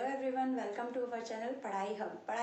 Everyone, welcome to our channel Padhai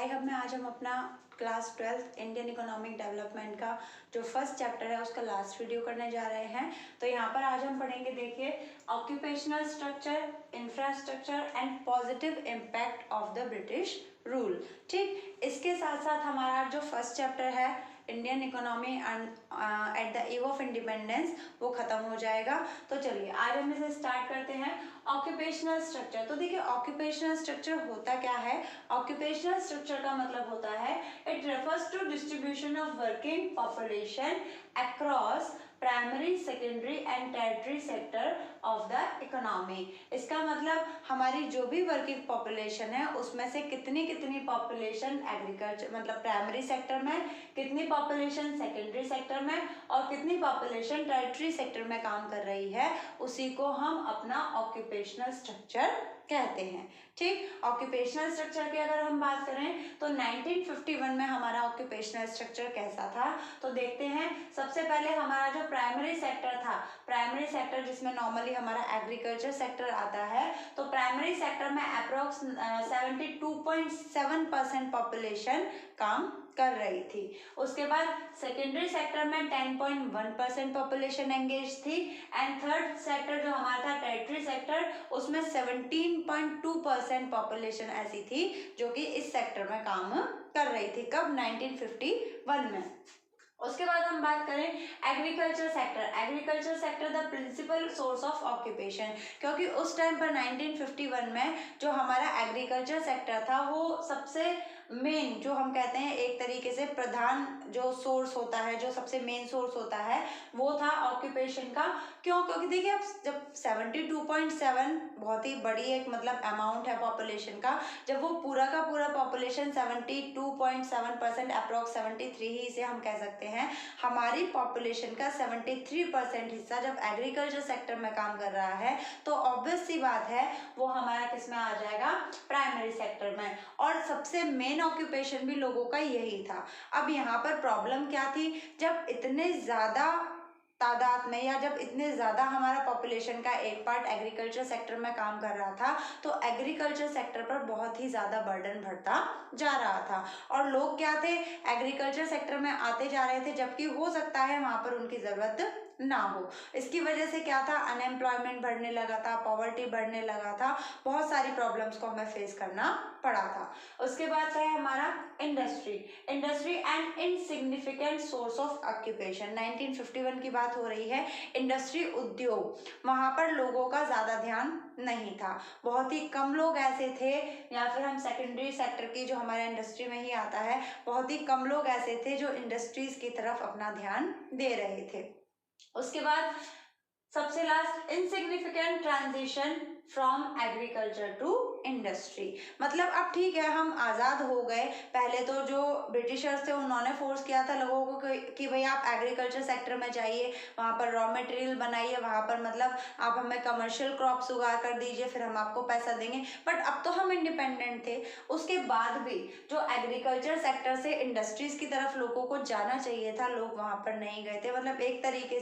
hub में आज हम अपना class 12th Indian economic development का जो फर्स्ट चैप्टर है उसका लास्ट वीडियो करने जा रहे हैं। तो यहाँ पर आज हम पढ़ेंगे, देखिए, occupational structure, infrastructure and positive impact of the British rule. ठीक, इसके साथ साथ हमारा जो फर्स्ट चैप्टर है Indian economy at the eve of independence वो खत्म हो जाएगा। तो चलिए आज हम इसे स्टार्ट करते हैं। ऑक्यूपेशनल स्ट्रक्चर, तो देखिए ऑक्यूपेशनल स्ट्रक्चर होता क्या है। ऑक्यूपेशनल स्ट्रक्चर का मतलब होता है it refers to distribution of working population across primary, secondary and tertiary sector of the economy. इसका मतलब हमारी जो भी वर्किंग पॉपुलेशन है उसमें से कितनी कितनी पॉपुलेशन एग्रीकल्चर मतलब प्राइमरी सेक्टर में, कितनी पॉपुलेशन सेकेंडरी सेक्टर में और कितनी पॉपुलेशन टर्टियरी सेक्टर में काम कर रही है, उसी को हम अपना ऑक्यूपेशनल स्ट्रक्चर कहते हैं। ठीक, ऑक्यूपेशनल स्ट्रक्चर की अगर हम बात करें तो 1951 में हमारा ऑक्यूपेशनल स्ट्रक्चर कैसा था, तो देखते हैं। सबसे पहले हमारा जो प्राइमरी सेक्टर था, प्राइमरी सेक्टर जिसमें नॉर्मली हमारा एग्रीकल्चर सेक्टर आता है, तो प्राइमरी सेक्टर में अप्रोक्स 72.7% पॉपुलेशन काम कर रही थी। उसके बाद सेकेंडरी सेक्टर में 10.1% पॉपुलेशन एंगेज थी एंड थर्ड सेक्टर जो हमारा था टर्टियरी सेक्टर, उसमें 17.2% पॉपुलेशन ऐसी थी जो कि इस सेक्टर में काम कर रही थी। कब? 1951 में। उसके बाद हम बात करें agriculture sector. Agriculture sector the principal source of occupation, क्योंकि उस टाइम पर 1951 में जो हमारा एग्रीकल्चर सेक्टर था वो सबसे मेन, जो हम कहते हैं एक तरीके से प्रधान जो सोर्स होता है, जो सबसे मेन सोर्स होता है वो था ऑक्यूपेशन का। क्यों? क्योंकि देखिए अब जब 72.7 बहुत ही बड़ी एक मतलब अमाउंट है पॉपुलेशन का, जब वो पूरा का पूरा पॉपुलेशन 72.7% अप्रोक्स 73 ही इसे हम कह सकते हैं, हमारी पॉपुलेशन का 73% हिस्सा जब एग्रीकल्चर सेक्टर में काम कर रहा है तो ऑब्वियस सी बात है वो हमारा किस में आ जाएगा? प्राइमरी सेक्टर में। और सबसे मेन ऑक्यूपेशन भी लोगों का यही था। अब यहाँ पर प्रॉब्लम क्या थी, जब इतने ज़्यादा तादाद में या जब इतने ज़्यादा हमारा पॉपुलेशन का एक पार्ट एग्रीकल्चर सेक्टर में काम कर रहा था तो एग्रीकल्चर सेक्टर पर बहुत ही ज़्यादा बर्डन बढ़ता जा रहा था और लोग क्या थे, एग्रीकल्चर सेक्टर में आते जा रहे थे, जबकि हो सकता है वहाँ पर उनकी ज़रूरत ना हो। इसकी वजह से क्या था, अनएम्प्लॉयमेंट बढ़ने लगा था, पॉवर्टी बढ़ने लगा था, बहुत सारी प्रॉब्लम्स को हमें फेस करना पड़ा था। उसके बाद है हमारा industry and insignificant source of occupation. 1951 की बात हो रही है। इंडस्ट्री, उद्योग, वहाँ पर लोगों का ज़्यादा ध्यान नहीं था, बहुत ही कम लोग ऐसे थे, या फिर हम सेकेंडरी सेक्टर की जो हमारे इंडस्ट्री में ही आता है, बहुत ही कम लोग ऐसे थे जो इंडस्ट्रीज की तरफ अपना ध्यान दे रहे थे। उसके बाद सबसे last, insignificant transition from agriculture to industry. मतलब अब ठीक है हम आज़ाद हो गए, पहले तो जो ब्रिटिशर्स थे उन्होंने फोर्स किया था लोगों को कि भाई आप एग्रीकल्चर सेक्टर में जाइए, वहाँ पर रॉ मटेरियल बनाइए, वहाँ पर मतलब आप हमें कमर्शियल क्रॉप्स उगा कर दीजिए, फिर हम आपको पैसा देंगे। बट अब तो हम इंडिपेंडेंट थे, उसके बाद भी जो एग्रीकल्चर सेक्टर से इंडस्ट्रीज की तरफ लोगों को जाना चाहिए था, लोग वहाँ पर नहीं गए थे। मतलब एक तरीके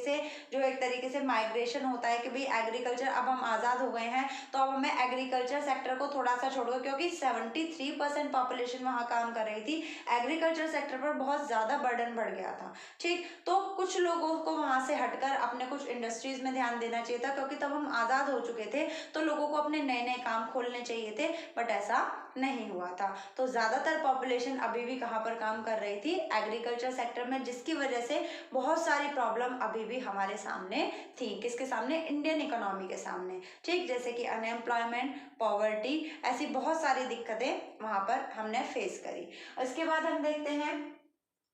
से माइग्रेशन होता है कि भाई एग्रीकल्चर, अब हम आज़ाद हो गए हैं तो अब हमें एग्रीकल्चर सेक्टर को थोड़ा सा छोड़ दो, क्योंकि 73% पॉपुलेशन वहाँ काम कर रही थी, एग्रीकल्चर सेक्टर पर बहुत ज़्यादा बर्डन बढ़ गया था। ठीक, तो कुछ लोगों को वहाँ से हटकर अपने कुछ इंडस्ट्रीज में ध्यान देना चाहिए था, क्योंकि तब हम आज़ाद हो चुके थे तो लोगों को अपने नए नए काम खोलने चाहिए थे, बट ऐसा नहीं हुआ था। तो ज़्यादातर पॉपुलेशन अभी भी कहाँ पर काम कर रही थी? एग्रीकल्चर सेक्टर में, जिसकी वजह से बहुत सारी प्रॉब्लम अभी भी हमारे सामने थी। किसके सामने? इंडियन इकोनॉमी के सामने। ठीक, जैसे कि अनएम्प्लॉयमेंट, पॉवर्टी, ऐसी बहुत सारी दिक्कतें वहाँ पर हमने फेस करी। इसके बाद हम देखते हैं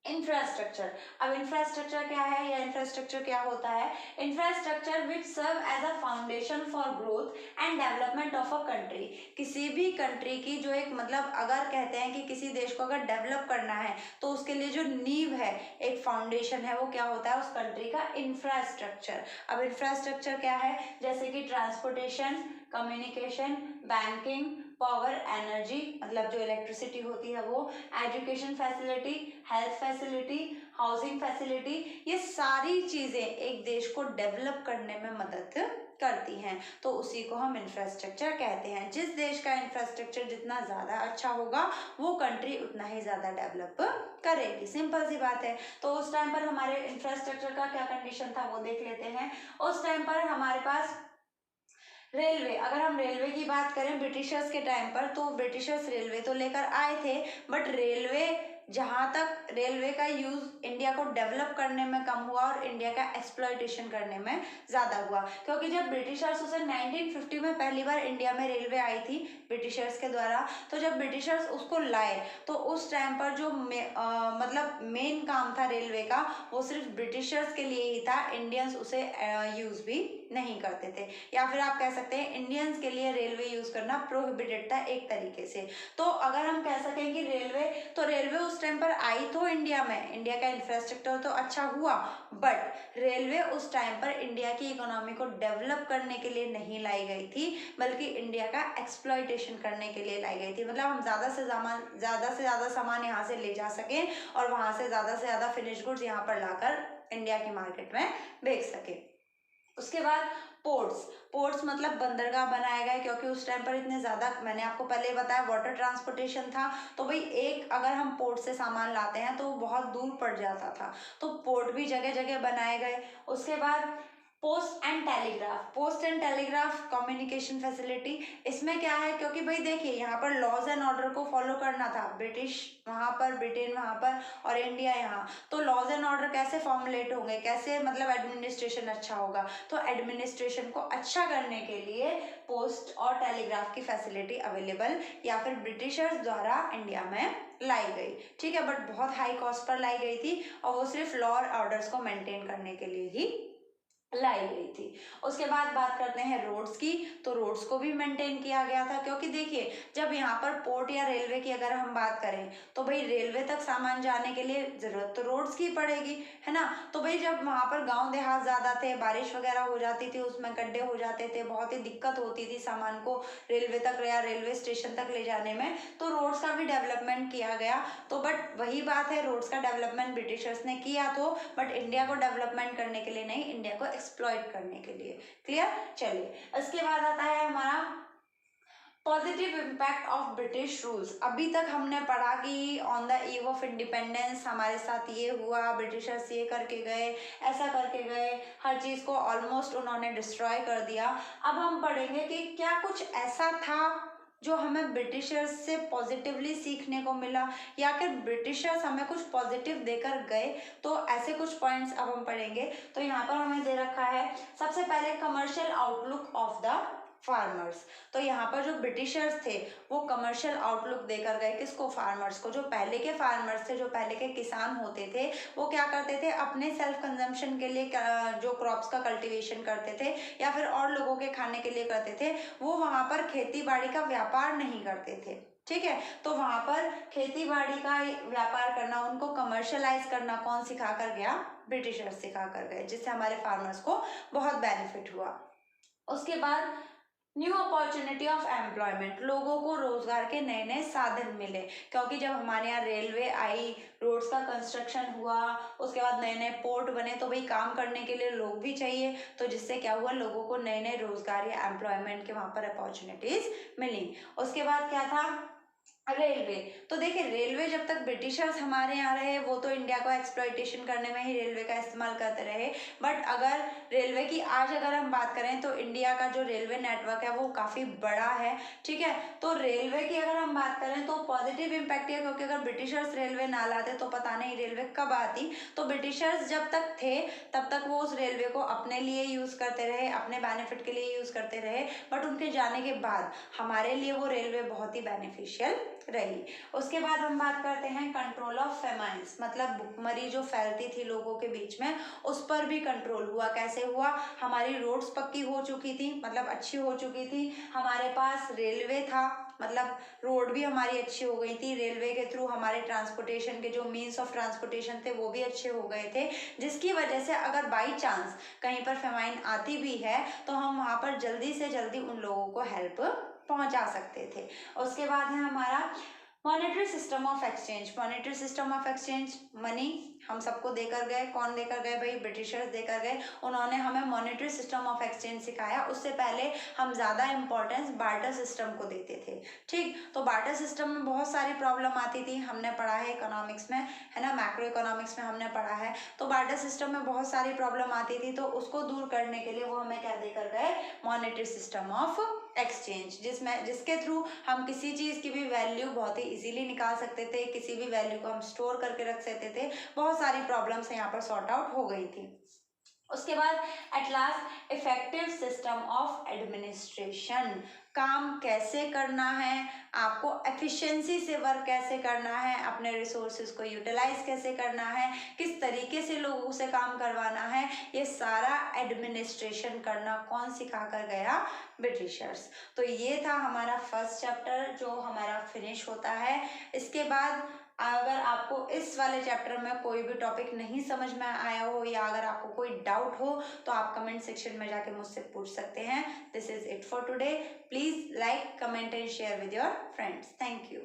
इंफ्रास्ट्रक्चर। अब इंफ्रास्ट्रक्चर क्या है या इंफ्रास्ट्रक्चर क्या होता है? Infrastructure which serve as a foundation for growth and development of a country. किसी भी कंट्री की जो एक मतलब अगर कहते हैं कि किसी देश को अगर डेवलप करना है तो उसके लिए जो नींव है, एक फाउंडेशन है, वो क्या होता है? उस कंट्री का इंफ्रास्ट्रक्चर। अब इंफ्रास्ट्रक्चर क्या है? जैसे कि transportation, communication, banking, power, energy मतलब जो इलेक्ट्रिसिटी होती है वो, education facility, health facility, housing facility, ये सारी चीज़ें एक देश को डेवलप करने में मदद करती हैं, तो उसी को हम इंफ्रास्ट्रक्चर कहते हैं। जिस देश का इंफ्रास्ट्रक्चर जितना ज़्यादा अच्छा होगा वो कंट्री उतना ही ज़्यादा डेवलप करेगी, सिंपल सी बात है। तो उस टाइम पर हमारे इंफ्रास्ट्रक्चर का क्या कंडीशन था वो देख लेते हैं। उस टाइम पर हमारे पास रेलवे, अगर हम रेलवे की बात करें ब्रिटिशर्स के टाइम पर, तो ब्रिटिशर्स रेलवे तो लेकर आए थे, बट रेलवे जहाँ तक रेलवे का यूज इंडिया को डेवलप करने में कम हुआ और इंडिया का एक्सप्लॉयटेशन करने में ज़्यादा हुआ, क्योंकि जब ब्रिटिशर्स उसे 1950 में पहली बार इंडिया में रेलवे आई थी ब्रिटिशर्स के द्वारा, तो जब ब्रिटिशर्स उसको लाए तो उस टाइम पर जो मतलब मेन काम था रेलवे का वो सिर्फ ब्रिटिशर्स के लिए ही था, इंडियंस उसे यूज भी नहीं करते थे, या फिर आप कह सकते हैं इंडियंस के लिए रेलवे यूज करना प्रोहिबिटेड था एक तरीके से। तो अगर हम कह सकें कि रेलवे उस टाइम पर आई तो इंडिया में, इंडिया का इंफ्रास्ट्रक्चर तो अच्छा हुआ, बट रेलवे उस टाइम पर इंडिया की इकोनॉमी को डेवलप करने के लिए नहीं लाई गई थी, बल्कि इंडिया का एक्सप्लॉयटेशन करने के लिए लाई गई थी। मतलब हम ज़्यादा से ज़्यादा सामान यहाँ से ले जा सकें और वहाँ से ज़्यादा फिनिश गुड्स यहाँ पर लाकर इंडिया की मार्केट में बेच सके। उसके बाद पोर्ट्स मतलब बंदरगाह बनाए गए, क्योंकि उस टाइम पर इतने ज़्यादा, मैंने आपको पहले बताया वाटर ट्रांसपोर्टेशन था, तो भाई एक अगर हम पोर्ट से सामान लाते हैं तो वो बहुत दूर पड़ जाता था, तो पोर्ट भी जगह जगह बनाए गए। उसके बाद post and telegraph communication facility, इसमें क्या है, क्योंकि भाई देखिए यहाँ पर लॉज एंड ऑर्डर को फॉलो करना था, ब्रिटिश वहाँ पर, ब्रिटेन वहाँ पर और इंडिया यहाँ, तो लॉज एंड ऑर्डर कैसे फॉर्मुलेट होंगे, कैसे मतलब एडमिनिस्ट्रेशन अच्छा होगा, तो एडमिनिस्ट्रेशन को अच्छा करने के लिए पोस्ट और टेलीग्राफ की फैसिलिटी अवेलेबल या फिर ब्रिटिशर्स द्वारा इंडिया में लाई गई, ठीक है, बट बहुत हाई कॉस्ट पर लाई गई थी और वो सिर्फ लॉ और ऑर्डर्स को मेंटेन करने के लिए ही लाई गई थी। उसके बाद बात करते हैं रोड्स की, तो रोड्स को भी मेंटेन किया गया था, क्योंकि देखिए जब यहाँ पर पोर्ट या रेलवे की अगर हम बात करें तो भाई रेलवे तक सामान जाने के लिए जरूरत तो रोड्स की पड़ेगी, है ना। तो भाई जब वहाँ पर गांव देहात ज़्यादा थे, बारिश वगैरह हो जाती थी, उसमें गड्ढे हो जाते थे, बहुत ही दिक्कत होती थी सामान को रेलवे तक या रेलवे स्टेशन तक ले जाने में, तो रोड्स का भी डेवलपमेंट किया गया। तो बट वही बात है, रोड्स का डेवलपमेंट ब्रिटिशर्स ने किया तो, बट इंडिया को डेवलपमेंट करने के लिए नहीं, इंडिया को एक्सप्लॉइट करने के लिए। क्लियर, चलिए इसके बाद आता है हमारा positive impact of British rules. अभी तक हमने पढ़ा कि on the eve of independence हमारे साथ ये हुआ, ब्रिटिशर्स ये करके गए, ऐसा करके गए, हर चीज़ को ऑलमोस्ट उन्होंने डिस्ट्रॉय कर दिया। अब हम पढ़ेंगे कि क्या कुछ ऐसा था जो हमें ब्रिटिशर्स से पॉजिटिवली सीखने को मिला, या फिर ब्रिटिशर्स हमें कुछ पॉजिटिव देकर गए, तो ऐसे कुछ पॉइंट्स अब हम पढ़ेंगे। तो यहाँ पर हमें दे रखा है सबसे पहले commercial outlook of the farmers. तो यहाँ पर जो ब्रिटिशर्स थे वो कमर्शियल आउटलुक देकर गए, किसको, फार्मर्स को। जो पहले के फार्मर्स थे, जो पहले के किसान होते थे, वो क्या करते थे, अपने सेल्फ कंजम्पशन के लिए जो क्रॉप्स का कल्टीवेशन करते थे या फिर और लोगों के खाने के लिए करते थे, वो वहाँ पर खेती बाड़ी का व्यापार नहीं करते थे, ठीक है। तो वहाँ पर खेती बाड़ी का व्यापार करना, उनको कमर्शलाइज करना कौन सिखा कर गया, ब्रिटिशर्स सिखा कर गए, जिससे हमारे फार्मर्स को बहुत बेनिफिट हुआ। उसके बाद न्यू अपॉर्चुनिटी ऑफ एम्प्लॉयमेंट, लोगों को रोजगार के नए नए साधन मिले, क्योंकि जब हमारे यहाँ रेलवे आई, रोड्स का कंस्ट्रक्शन हुआ, उसके बाद नए नए पोर्ट बने, तो भाई काम करने के लिए लोग भी चाहिए, तो जिससे क्या हुआ, लोगों को नए नए रोजगार या एम्प्लॉयमेंट के वहाँ पर अपॉर्चुनिटीज मिली। उसके बाद क्या था, रेलवे। तो देखिए रेलवे जब तक ब्रिटिशर्स हमारे यहाँ रहे वो तो इंडिया को एक्सप्लॉइटेशन करने में ही रेलवे का इस्तेमाल करते रहे, बट अगर रेलवे की आज अगर हम बात करें तो इंडिया का जो रेलवे नेटवर्क है वो काफ़ी बड़ा है, ठीक है। तो रेलवे की अगर हम बात करें तो पॉजिटिव इम्पैक्ट है, क्योंकि अगर ब्रिटिशर्स रेलवे ना लाते तो पता नहीं रेलवे कब आती। तो ब्रिटिशर्स जब तक थे तब तक वो उस रेलवे को अपने लिए यूज़ करते रहे, अपने बेनिफिट के लिए यूज़ करते रहे, बट उनके जाने के बाद हमारे लिए वो रेलवे बहुत ही बेनिफिशियल रही। उसके बाद हम बात करते हैं कंट्रोल ऑफ फेमाइंस, मतलब भुखमरी जो फैलती थी लोगों के बीच में, उस पर भी कंट्रोल हुआ। कैसे हुआ, हमारी रोड्स पक्की हो चुकी थी, मतलब अच्छी हो चुकी थी, हमारे पास रेलवे था, मतलब रोड भी हमारी अच्छी हो गई थी, रेलवे के थ्रू हमारे ट्रांसपोर्टेशन के जो मीन्स ऑफ ट्रांसपोर्टेशन थे वो भी अच्छे हो गए थे, जिसकी वजह से अगर बाई चांस कहीं पर फेमाइन आती भी है तो हम वहाँ पर जल्दी से जल्दी उन लोगों को हेल्प पहुंचा सकते थे। उसके बाद है हमारा monetary system of exchange, monetary system of exchange, money हम सबको देकर गए, कौन देकर गए भाई, ब्रिटिशर्स देकर गए, उन्होंने हमें मॉनेटरी सिस्टम ऑफ एक्सचेंज सिखाया। उससे पहले हम ज़्यादा इंपॉर्टेंस बार्टर सिस्टम को देते थे, ठीक। तो बार्टर सिस्टम में बहुत सारी प्रॉब्लम आती थी, हमने पढ़ा है इकोनॉमिक्स में, है ना, मैक्रो इकोनॉमिक्स में हमने पढ़ा है। तो बार्टर सिस्टम में बहुत सारी प्रॉब्लम आती थी, तो उसको दूर करने के लिए वो हमें क्या देकर गए, मॉनेटरी सिस्टम ऑफ एक्सचेंज, जिसके थ्रू हम किसी चीज़ की भी वैल्यू बहुत ही इजीली निकाल सकते थे, किसी भी वैल्यू को हम स्टोर करके रख सकते थे। बहुत सारी प्रॉब्लम्स यहाँ पर सॉर्ट आउट हो गई थी। उसके बाद at last effective system of administration, काम कैसे करना है, आपको एफिशिएंसी से वर्क कैसे करना है, अपने रिसोर्सेज को यूटिलाइज कैसे करना है, किस तरीके से लोगों से काम करवाना है, ये सारा एडमिनिस्ट्रेशन करना कौन सिखा कर गया, ब्रिटिशर्स। तो ये था हमारा फर्स्ट चैप्टर जो हमारा फिनिश होता है। इसके बाद अगर आपको इस वाले चैप्टर में कोई भी टॉपिक नहीं समझ में आया हो या अगर आपको कोई डाउट हो तो आप कमेंट सेक्शन में जाके मुझसे पूछ सकते हैं। This is it for today. Please like, comment and share with your friends. Thank you.